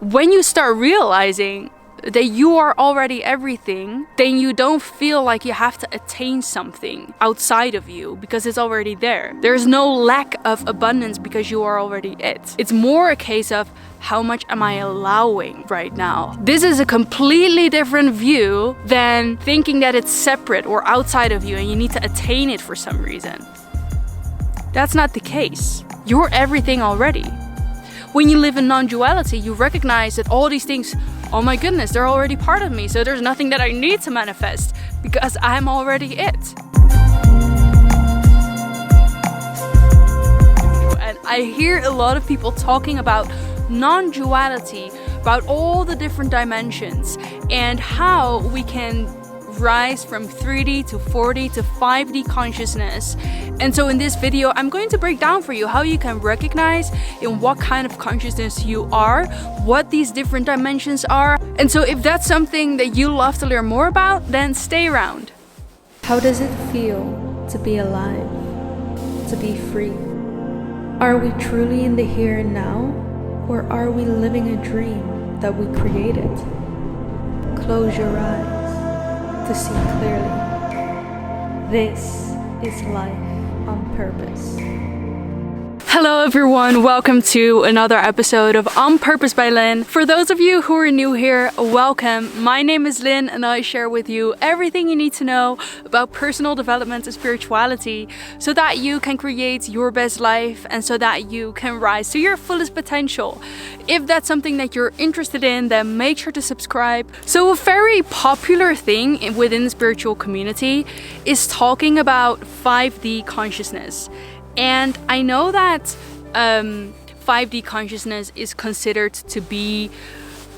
when you start realizing that you are already everything, then you don't feel like you have to attain something outside of you because it's already there. There's no lack of abundance because you are already it. It's more a case of how much am I allowing right now? This is a completely different view than thinking that it's separate or outside of you and you need to attain it for some reason. That's not the case. You're everything already. When you live in non-duality, you recognize that all these things, oh my goodness, they're already part of me, so there's nothing that I need to manifest because I'm already it. And I hear a lot of people talking about non-duality, about all the different dimensions and how we can rise from 3D to 4D to 5D consciousness. And so in this video, I'm going to break down for you how you can recognize in what kind of consciousness you are, what these different dimensions are. And so if that's something that you love to learn more about, then stay around. How does it feel to be alive, to be free? Are we truly in the here and now, or are we living a dream that we created? Close your eyes to see clearly. This is life on purpose. Hello everyone, welcome to another episode of On Purpose by Lynn. For those of you who are new here, welcome. My name is Lynn and I share with you everything you need to know about personal development and spirituality so that you can create your best life and so that you can rise to your fullest potential. If that's something that you're interested in, then make sure to subscribe. So a very popular thing within the spiritual community is talking about 5D consciousness. And I know that 5D consciousness is considered to be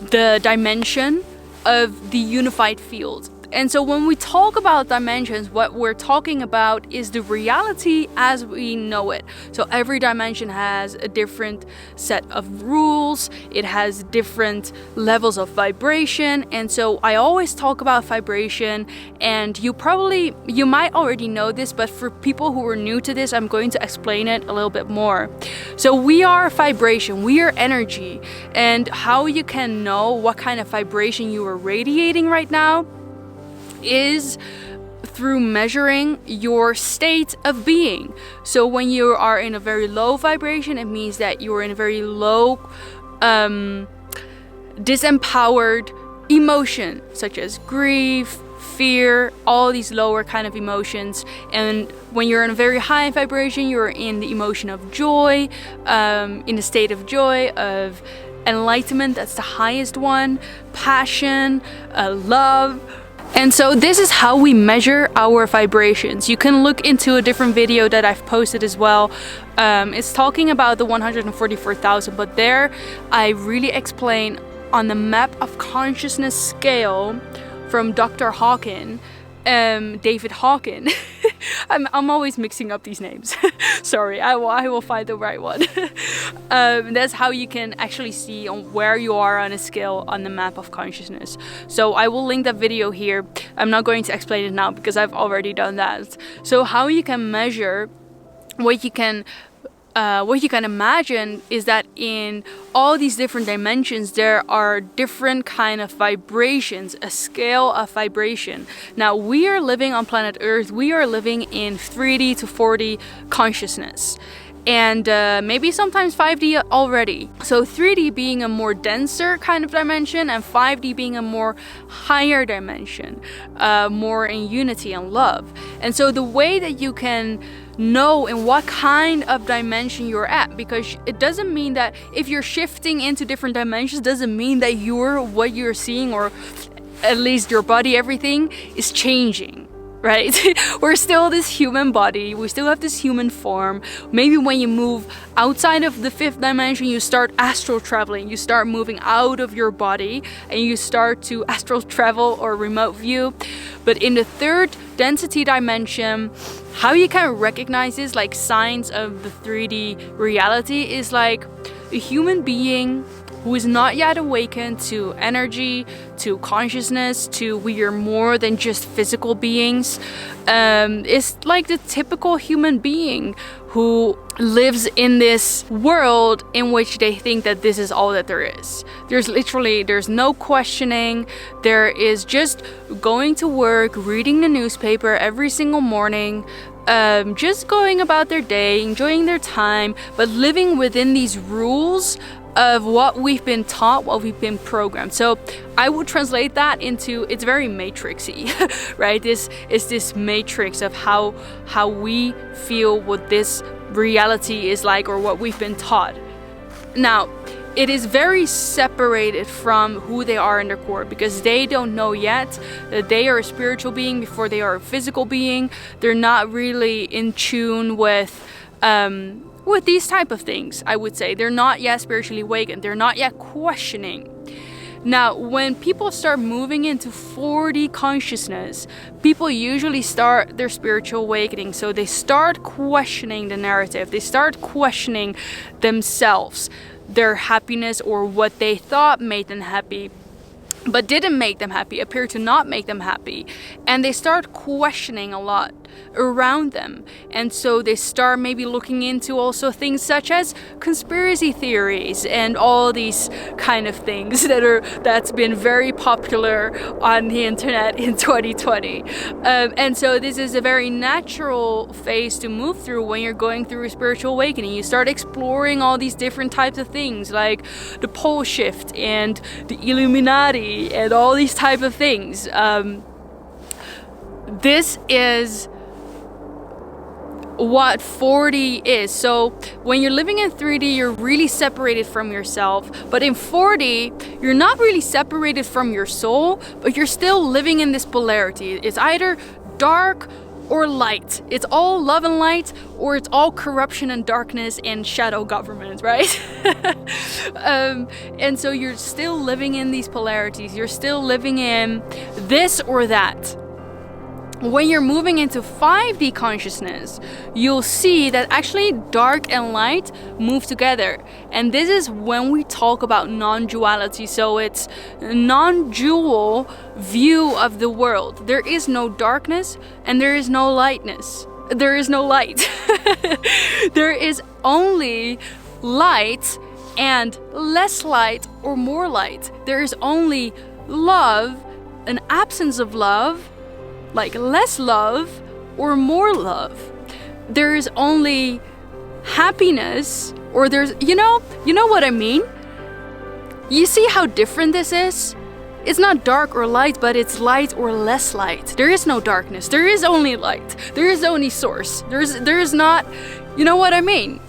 the dimension of the unified field. And so when we talk about dimensions, what we're talking about is the reality as we know it. So every dimension has a different set of rules. It has different levels of vibration. And so I always talk about vibration, and you might already know this, but for people who are new to this, I'm going to explain it a little bit more. So we are vibration, we are energy, and how you can know what kind of vibration you are radiating right now is through measuring your state of being. So when you are in a very low vibration, it means that you're in a very low disempowered emotion, such as grief, fear, all these lower kind of emotions. And when you're in a very high vibration, you're in the emotion of joy, in the state of joy, of enlightenment, that's the highest one, passion, love. And so this is how we measure our vibrations. You can look into a different video that I've posted as well. It's talking about the 144,000, but there I really explain on the map of consciousness scale from Dr. Hawken, David Hawken. I'm always mixing up these names. Sorry, I will find the right one. That's how you can actually see on where you are on a scale on the map of consciousness. So I will link that video here. I'm not going to explain it now because I've already done that. So how you can measure what you can imagine is that in all these different dimensions there are different kind of vibrations, a scale of vibration. Now we are living on planet Earth, we are living in 3D to 4D consciousness, and maybe sometimes 5D already. So 3D being a more denser kind of dimension and 5D being a more higher dimension, more in unity and love. And so the way that you can know in what kind of dimension you're at, because it doesn't mean that if you're shifting into different dimensions doesn't mean that what you're seeing, or at least your body, everything is changing, right? We're still this human body, we still have this human form. Maybe when you move outside of the 5th dimension, you start astral traveling, you start moving out of your body and you start to astral travel or remote view. But in the 3rd density dimension, how you can recognize this, like signs of the 3D reality, is like a human being who is not yet awakened to energy, to consciousness, to we are more than just physical beings. It's like the typical human being who lives in this world in which they think that this is all that there is. There's no questioning. There is just going to work, reading the newspaper every single morning, just going about their day, enjoying their time, but living within these rules of what we've been taught, what we've been programmed. So I would translate that into, it's very matrixy, right? This is this matrix of how we feel what this reality is like, or what we've been taught. Now, it is very separated from who they are in their core, because they don't know yet that they are a spiritual being before they are a physical being. They're not really in tune with these type of things, I would say. They're not yet spiritually awakened. They're not yet questioning. Now, when people start moving into 4D consciousness, people usually start their spiritual awakening. So they start questioning the narrative. They start questioning themselves, their happiness, or what they thought made them happy, but didn't make them happy, appear to not make them happy. And they start questioning a lot around them. And so they start maybe looking into also things such as conspiracy theories and all these kind of things that's been very popular on the internet in 2020. And so this is a very natural phase to move through when you're going through a spiritual awakening. You start exploring all these different types of things, like the pole shift and the Illuminati and all these type of things. This is what 4D is. So when you're living in 3D, you're really separated from yourself. But in 4D, you're not really separated from your soul, but you're still living in this polarity. It's either dark or light. It's all love and light, or it's all corruption and darkness and shadow government, right? And so you're still living in these polarities. You're still living in this or that. When you're moving into 5D consciousness, you'll see that actually dark and light move together. And this is when we talk about non-duality. So it's a non-dual view of the world. There is no darkness and there is no lightness. There is no light. There is only light and less light or more light. There is only love, an absence of love, like less love or more love. There is only happiness, or there's, you know what I mean? You see how different this is? It's not dark or light, but it's light or less light. There is no darkness. There is only light. There is only source. There is not, you know what I mean?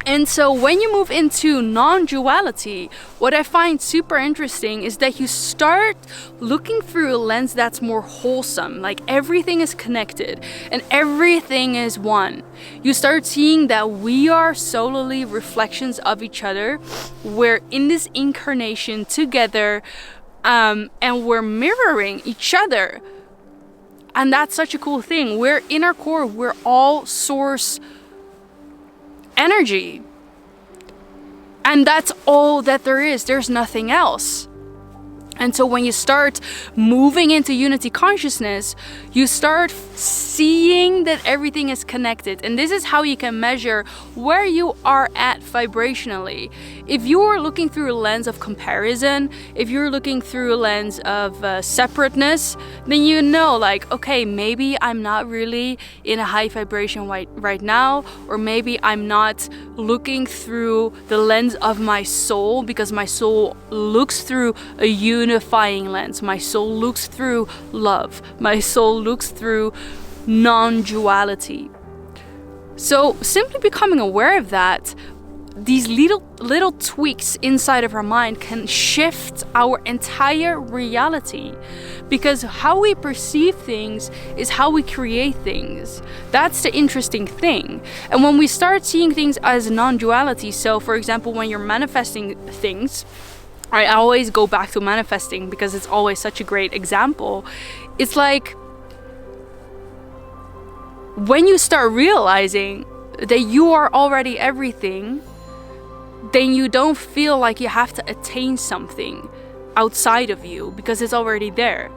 And so when you move into non-duality, what I find super interesting is that you start looking through a lens that's more wholesome. Like everything is connected and everything is one. You start seeing that we are solely reflections of each other. We're in this incarnation together, and we're mirroring each other. And that's such a cool thing. We're in our core, we're all source energy, and that's all that there is. There's nothing else. And so when you start moving into unity consciousness, you start seeing that everything is connected. And this is how you can measure where you are at vibrationally. If you are looking through a lens of comparison, if you're looking through a lens of separateness, then you know, like, okay, maybe I'm not really in a high vibration right now, or maybe I'm not looking through the lens of my soul, because my soul looks through a unifying lens. My soul looks through love. My soul looks through non-duality. So simply becoming aware of that, these little tweaks inside of our mind can shift our entire reality, because how we perceive things is how we create things. That's the interesting thing. And when we start seeing things as non-duality, so for example, when you're manifesting things, I always go back to manifesting because it's always such a great example. It's like when you start realizing that you are already everything, then you don't feel like you have to attain something outside of you because it's already there.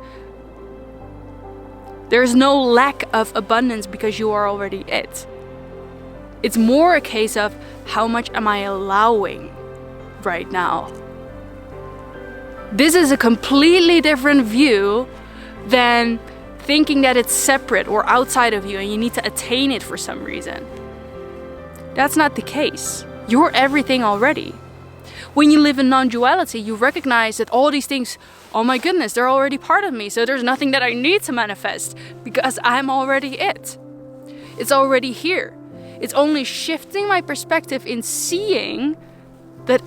There's no lack of abundance because you are already it. It's more a case of how much am I allowing right now. This is a completely different view than thinking that it's separate or outside of you and you need to attain it for some reason. That's not the case. You're everything already. When you live in non-duality, you recognize that all these things, oh my goodness, they're already part of me. So there's nothing that I need to manifest because I'm already it. It's already here. It's only shifting my perspective in seeing that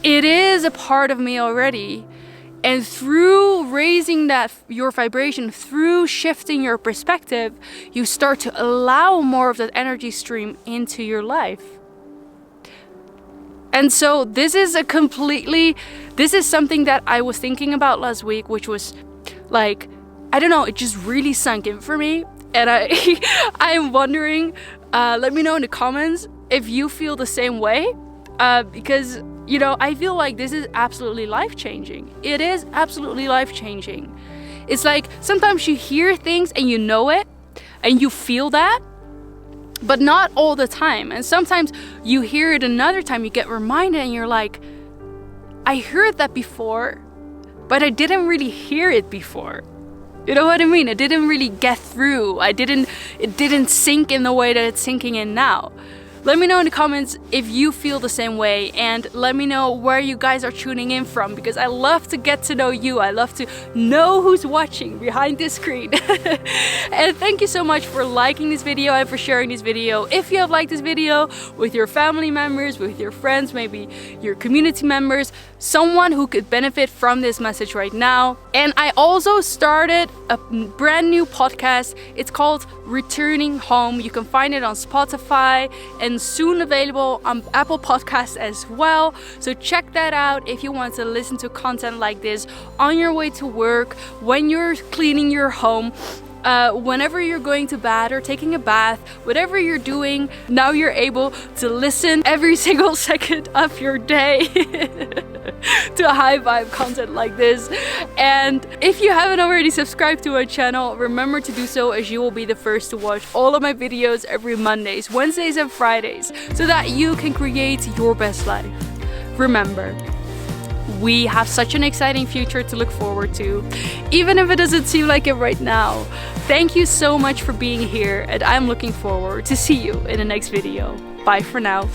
it is a part of me already. And through raising that your vibration, through shifting your perspective, you start to allow more of that energy stream into your life. And so this is something that I was thinking about last week, which was like, I don't know, it just really sunk in for me. And I'm wondering, let me know in the comments if you feel the same way, because you know, I feel like this is absolutely life-changing. It is absolutely life-changing. It's like sometimes you hear things and you know it and you feel that, but not all the time. And sometimes you hear it another time, you get reminded and you're like, I heard that before, but I didn't really hear it before. You know what I mean? It didn't really get through. It didn't sink in the way that it's sinking in now. Let me know in the comments if you feel the same way, and let me know where you guys are tuning in from, because I love to get to know you. I love to know who's watching behind this screen. And thank you so much for liking this video and for sharing this video. If you have liked this video with your family members, with your friends, maybe your community members, someone who could benefit from this message right now. And I also started a brand new podcast. It's called Returning Home. You can find it on Spotify and soon available on Apple Podcasts as well. So check that out if you want to listen to content like this on your way to work, when you're cleaning your home, whenever you're going to bed or taking a bath, whatever you're doing, now you're able to listen every single second of your day to high vibe content like this. And if you haven't already subscribed to my channel, remember to do so, as you will be the first to watch all of my videos every Mondays, Wednesdays and Fridays, so that you can create your best life. Remember, we have such an exciting future to look forward to, even if it doesn't seem like it right now. Thank you so much for being here, and I'm looking forward to see you in the next video. Bye for now.